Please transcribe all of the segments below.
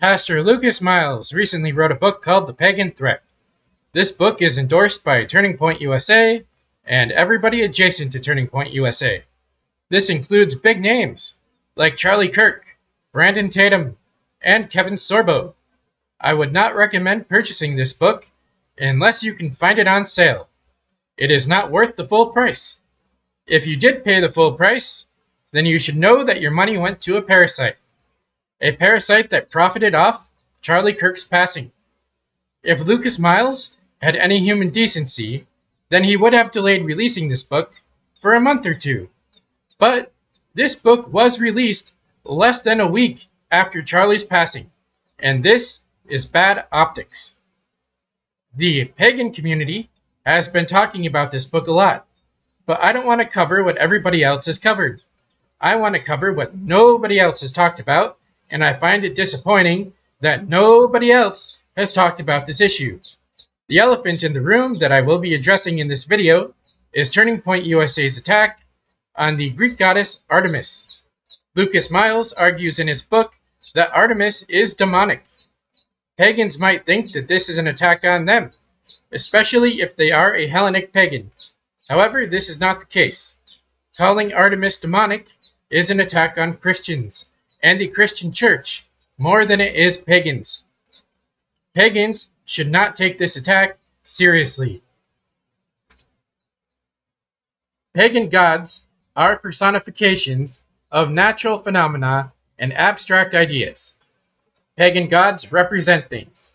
Pastor Lucas Miles recently wrote a book called The Pagan Threat. This book is endorsed by Turning Point USA and everybody adjacent to Turning Point USA. This includes big names like Charlie Kirk, Brandon Tatum, and Kevin Sorbo. I would not recommend purchasing this book unless you can find it on sale. It is not worth the full price. If you did pay the full price, then you should know that your money went to a parasite that profited off Charlie Kirk's passing. If Lucas Miles had any human decency, then he would have delayed releasing this book for a month or two. But this book was released less than a week after Charlie's passing, and this is bad optics. The pagan community has been talking about this book a lot, but I don't want to cover what everybody else has covered. I want to cover what nobody else has talked about, and I find it disappointing that nobody else has talked about this issue. The elephant in the room that I will be addressing in this video is Turning Point USA's attack on the Greek goddess Artemis. Lucas Miles argues in his book that Artemis is demonic. Pagans might think that this is an attack on them, especially if they are a Hellenic pagan. However, this is not the case. Calling Artemis demonic is an attack on Christians and the Christian church more than it is pagans. Pagans should not take this attack seriously. Pagan gods are personifications of natural phenomena and abstract ideas. Pagan gods represent things.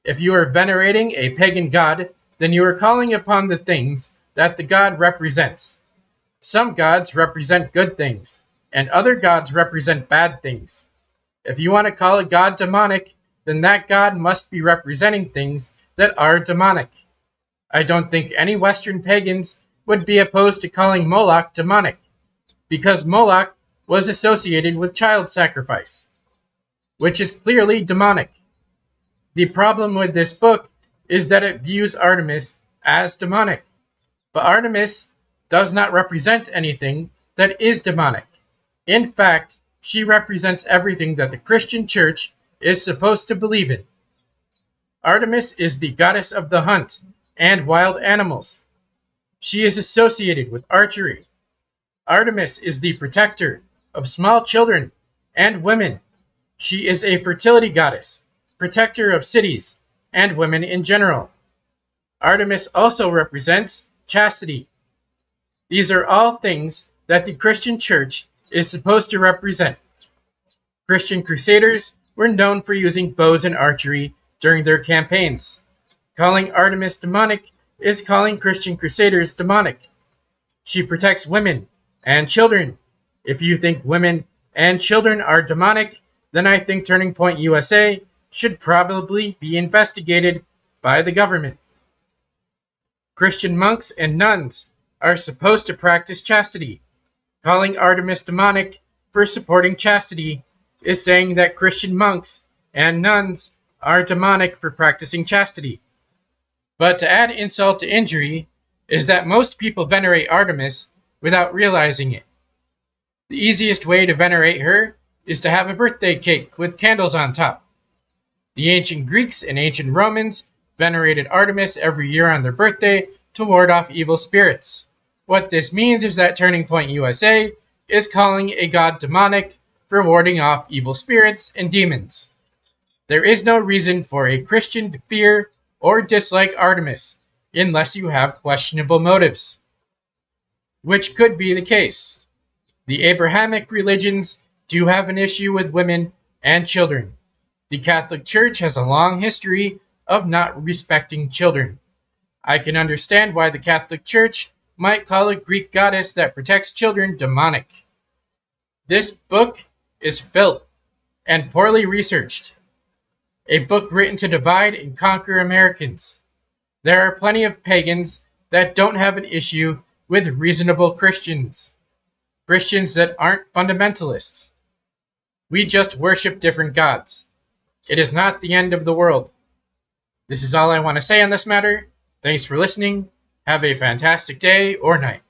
If you are venerating a pagan god, then you are calling upon the things that the god represents. Some gods represent good things, and other gods represent bad things. If you want to call a god demonic, then that god must be representing things that are demonic. I don't think any Western pagans would be opposed to calling Moloch demonic, because Moloch was associated with child sacrifice, which is clearly demonic. The problem with this book is that it views Artemis as demonic, but Artemis does not represent anything that is demonic. In fact, she represents everything that the Christian church is supposed to believe in. Artemis is the goddess of the hunt and wild animals. She is associated with archery. Artemis is the protector of small children and women. She is a fertility goddess, protector of cities and women in general. Artemis also represents chastity. These are all things that the Christian church is supposed to represent. Christian crusaders were known for using bows and archery during their campaigns. Calling Artemis demonic is calling Christian crusaders demonic. She protects women and children. If you think women and children are demonic, then I think Turning Point USA should probably be investigated by the government. Christian monks and nuns are supposed to practice chastity. Calling Artemis demonic for supporting chastity is saying that Christian monks and nuns are demonic for practicing chastity. But to add insult to injury is that most people venerate Artemis without realizing it. The easiest way to venerate her is to have a birthday cake with candles on top. The ancient Greeks and ancient Romans venerated Artemis every year on their birthday to ward off evil spirits. What this means is that Turning Point USA is calling a god demonic for warding off evil spirits and demons. There is no reason for a Christian to fear or dislike Artemis unless you have questionable motives, which could be the case. The Abrahamic religions do have an issue with women and children. The Catholic Church has a long history of not respecting children. I can understand why the Catholic Church might call a Greek goddess that protects children demonic. This book is filth and poorly researched. A book written to divide and conquer Americans. There are plenty of pagans that don't have an issue with reasonable Christians. Christians that aren't fundamentalists. We just worship different gods. It is not the end of the world. This is all I want to say on this matter. Thanks for listening. Have a fantastic day or night.